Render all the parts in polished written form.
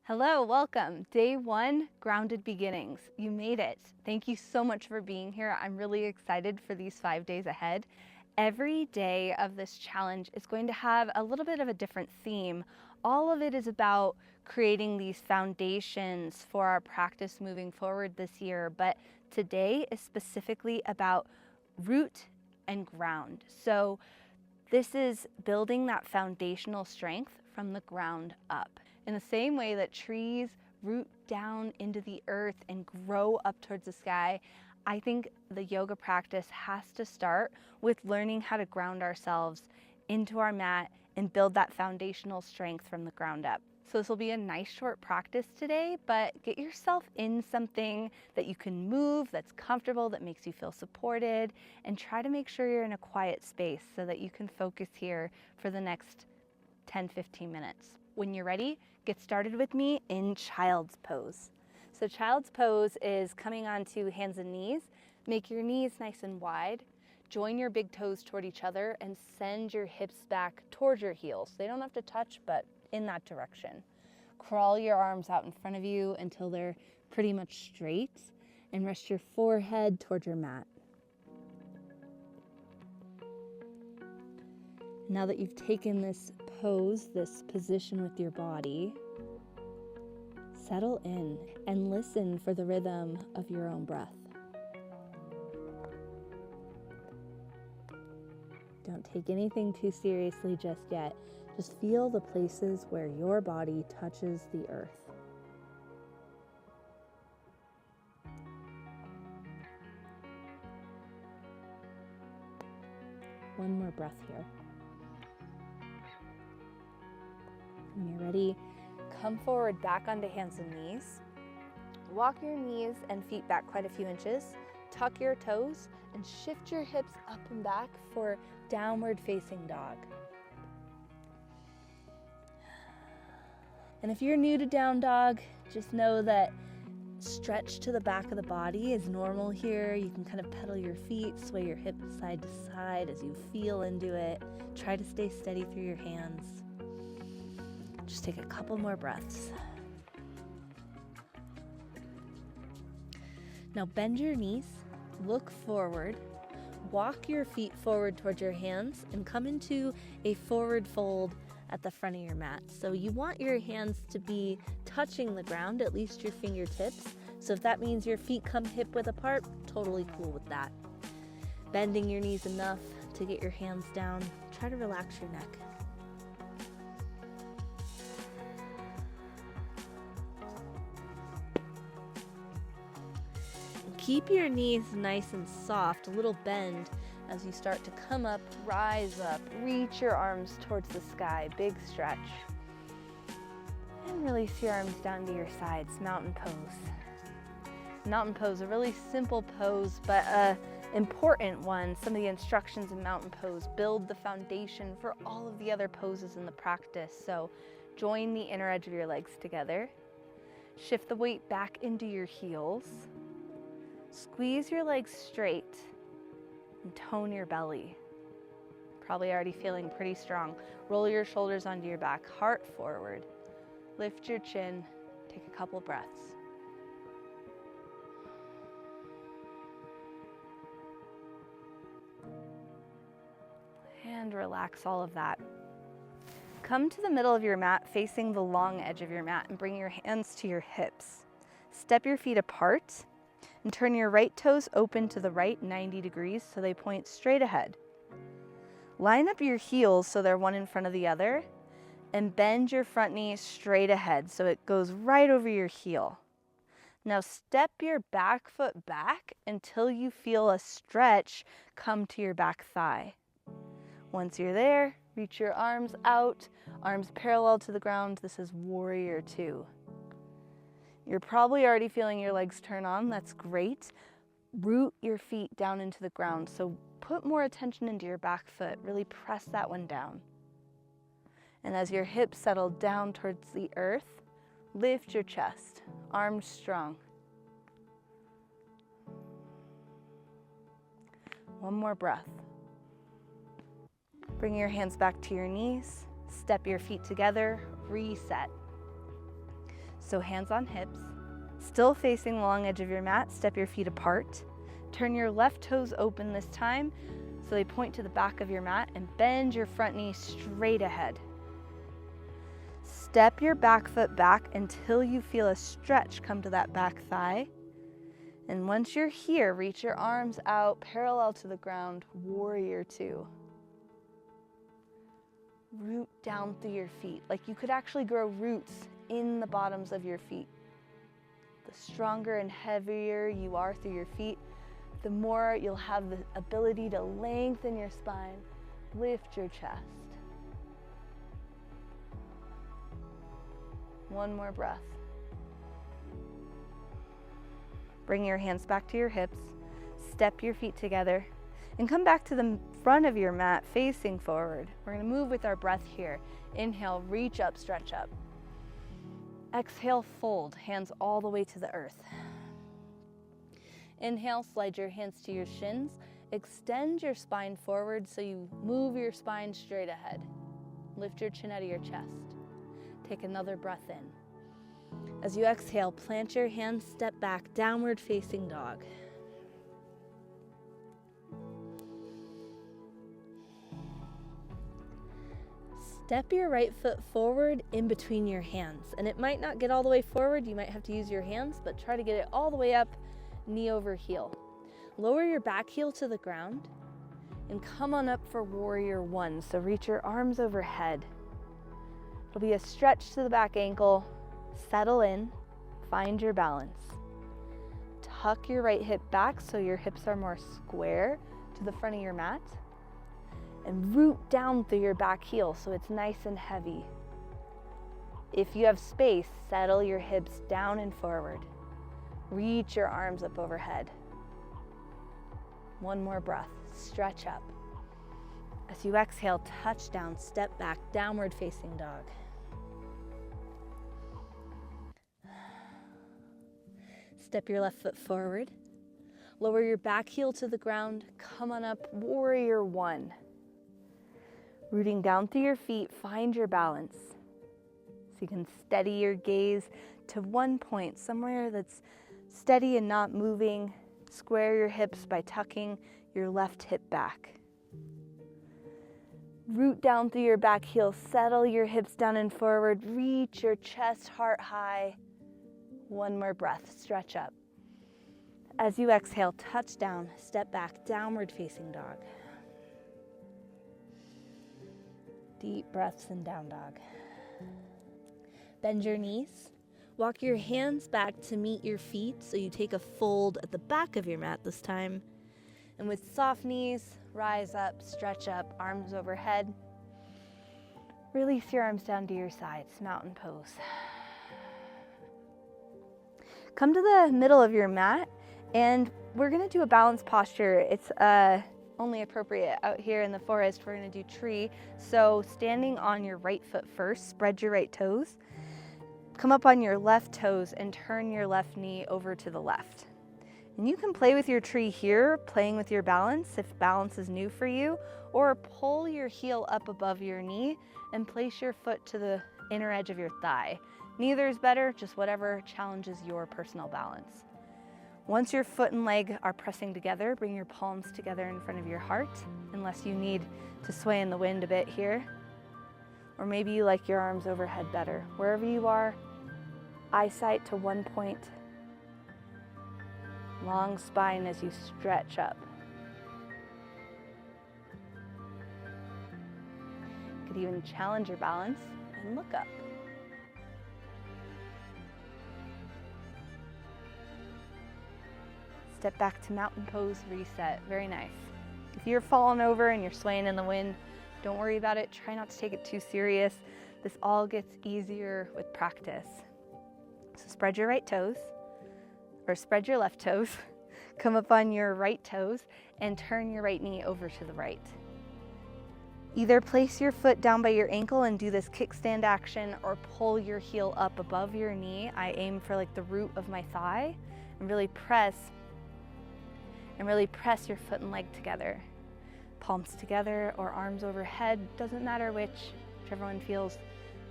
Hello, welcome. Day 1, Grounded Beginnings. You made it. Thank you so much for being here. I'm really excited for these 5 days ahead. Every day of this challenge is going to have a little bit of a different theme. All of it is about creating these foundations for our practice moving forward this year, but today is specifically about root and ground. So this is building that foundational strength from the ground up. In the same way that trees root down into the earth and grow up towards the sky, I think the yoga practice has to start with learning how to ground ourselves into our mat and build that foundational strength from the ground up. So this will be a nice short practice today, but get yourself in something that you can move, that's comfortable, that makes you feel supported, and try to make sure you're in a quiet space so that you can focus here for the next 10-15 minutes. When you're ready, get started with me in child's pose. So child's pose is coming onto hands and knees. Make your knees nice and wide. Join your big toes toward each other and send your hips back towards your heels. They don't have to touch, but in that direction. Crawl your arms out in front of you until they're pretty much straight, and rest your forehead towards your mat. Now that you've taken this pose, this position with your body, settle in and listen for the rhythm of your own breath. Don't take anything too seriously just yet. Just feel the places where your body touches the earth. One more breath here. When you're ready, come forward back onto hands and knees. Walk your knees and feet back quite a few inches. Tuck your toes and shift your hips up and back for downward facing dog. And if you're new to down dog, just know that stretch to the back of the body is normal here. You can kind of pedal your feet, sway your hips side to side as you feel into it. Try to stay steady through your hands. Just take a couple more breaths. Now bend your knees, look forward, walk your feet forward towards your hands, and come into a forward fold at the front of your mat. So you want your hands to be touching the ground, at least your fingertips. So if that means your feet come hip width apart, totally cool with that. Bending your knees enough to get your hands down. Try to relax your neck. Keep your knees nice and soft, a little bend as you start to come up, rise up, reach your arms towards the sky, big stretch. And release your arms down to your sides, mountain pose. Mountain pose, a really simple pose, but an important one. Some of the instructions in mountain pose build the foundation for all of the other poses in the practice. So join the inner edge of your legs together. Shift the weight back into your heels. Squeeze your legs straight and tone your belly. Probably already feeling pretty strong. Roll your shoulders onto your back, heart forward. Lift your chin, take a couple breaths. And relax all of that. Come to the middle of your mat, facing the long edge of your mat, and bring your hands to your hips. Step your feet apart. And turn your right toes open to the right 90 degrees so they point straight ahead. Line up your heels so they're one in front of the other, and bend your front knee straight ahead so it goes right over your heel. Now step your back foot back until you feel a stretch come to your back thigh. Once you're there, reach your arms out, arms parallel to the ground. This is Warrior Two. You're probably already feeling your legs turn on. That's great. Root your feet down into the ground. So put more attention into your back foot. Really press that one down. And as your hips settle down towards the earth, lift your chest, arms strong. One more breath. Bring your hands back to your knees. Step your feet together. Reset. So hands on hips, still facing the long edge of your mat, step your feet apart. Turn your left toes open this time so they point to the back of your mat, and bend your front knee straight ahead. Step your back foot back until you feel a stretch come to that back thigh. And once you're here, reach your arms out parallel to the ground, warrior two. Root down through your feet, like you could actually grow roots in the bottoms of your feet. The stronger and heavier you are through your feet, the more you'll have the ability to lengthen your spine, lift your chest. One more breath. Bring your hands back to your hips, step your feet together, and come back to the front of your mat facing forward. We're gonna move with our breath here. Inhale, reach up, stretch up. Exhale, fold, hands all the way to the earth. Inhale, slide your hands to your shins. Extend your spine forward so you move your spine straight ahead. Lift your chin out of your chest. Take another breath in. As you exhale, plant your hands, step back, downward facing dog. Step your right foot forward in between your hands. And it might not get all the way forward, you might have to use your hands, but try to get it all the way up, knee over heel. Lower your back heel to the ground and come on up for warrior one. So reach your arms overhead. It'll be a stretch to the back ankle. Settle in, find your balance. Tuck your right hip back so your hips are more square to the front of your mat. And root down through your back heel so it's nice and heavy. If you have space, settle your hips down and forward. Reach your arms up overhead. One more breath, stretch up. As you exhale, touch down, step back, downward facing dog. Step your left foot forward. Lower your back heel to the ground. Come on up, warrior one. Rooting down through your feet, find your balance. So you can steady your gaze to one point, somewhere that's steady and not moving. Square your hips by tucking your left hip back. Root down through your back heel, settle your hips down and forward, reach your chest heart high. One more breath, stretch up. As you exhale, touch down, step back, downward facing dog. Deep breaths in down dog. Bend your knees. Walk your hands back to meet your feet so you take a fold at the back of your mat this time. And with soft knees, rise up, stretch up, arms overhead. Release your arms down to your sides, mountain pose. Come to the middle of your mat and we're gonna do a balanced posture. It's only appropriate out here in the forest. We're gonna do tree. So standing on your right foot first, spread your right toes. Come up on your left toes and turn your left knee over to the left. And you can play with your tree here, playing with your balance if balance is new for you, or pull your heel up above your knee and place your foot to the inner edge of your thigh. Neither is better, just whatever challenges your personal balance. Once your foot and leg are pressing together, bring your palms together in front of your heart, unless you need to sway in the wind a bit here. Or maybe you like your arms overhead better. Wherever you are, eyesight to one point. Long spine as you stretch up. You could even challenge your balance and look up. Step back to mountain pose, reset. Very nice. If you're falling over and you're swaying in the wind, don't worry about it. Try not to take it too serious. This all gets easier with practice. So spread your right toes, or spread your left toes. Come up on your right toes and turn your right knee over to the right. Either place your foot down by your ankle and do this kickstand action, or pull your heel up above your knee. I aim for like the root of my thigh and really press your foot and leg together. Palms together or arms overhead, doesn't matter whichever one feels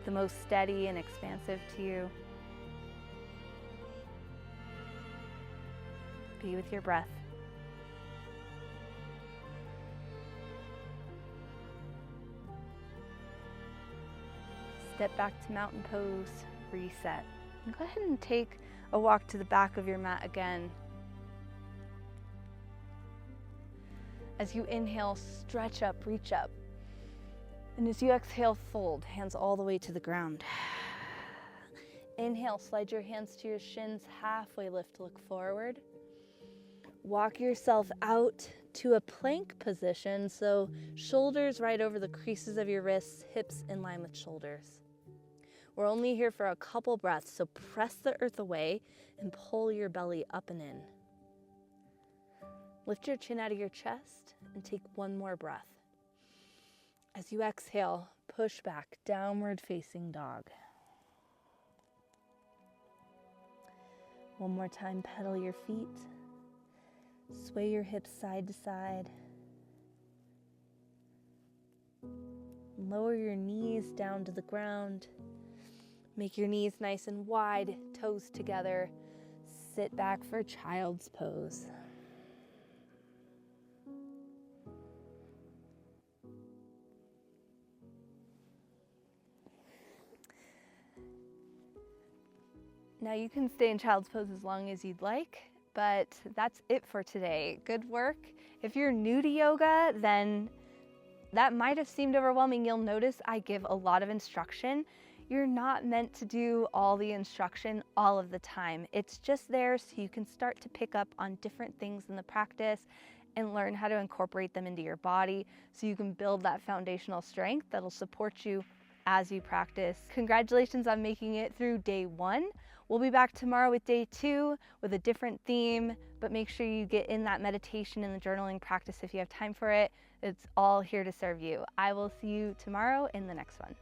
the most steady and expansive to you. Be with your breath. Step back to mountain pose, reset. And go ahead and take a walk to the back of your mat again. As you inhale, stretch up, reach up. And as you exhale, fold, hands all the way to the ground. Inhale, slide your hands to your shins, halfway lift, look forward. Walk yourself out to a plank position, so shoulders right over the creases of your wrists, hips in line with shoulders. We're only here for a couple breaths, so press the earth away and pull your belly up and in. Lift your chin out of your chest and take one more breath. As you exhale, push back, downward facing dog. One more time, pedal your feet. Sway your hips side to side. Lower your knees down to the ground. Make your knees nice and wide, toes together. Sit back for child's pose. Now you can stay in child's pose as long as you'd like, but that's it for today. Good work. If you're new to yoga, then that might have seemed overwhelming. You'll notice I give a lot of instruction. You're not meant to do all the instruction all of the time. It's just there so you can start to pick up on different things in the practice and learn how to incorporate them into your body so you can build that foundational strength that'll support you as you practice. Congratulations on making it through day 1. We'll be back tomorrow with day 2 with a different theme, but make sure you get in that meditation and the journaling practice if you have time for it. It's all here to serve you. I will see you tomorrow in the next one.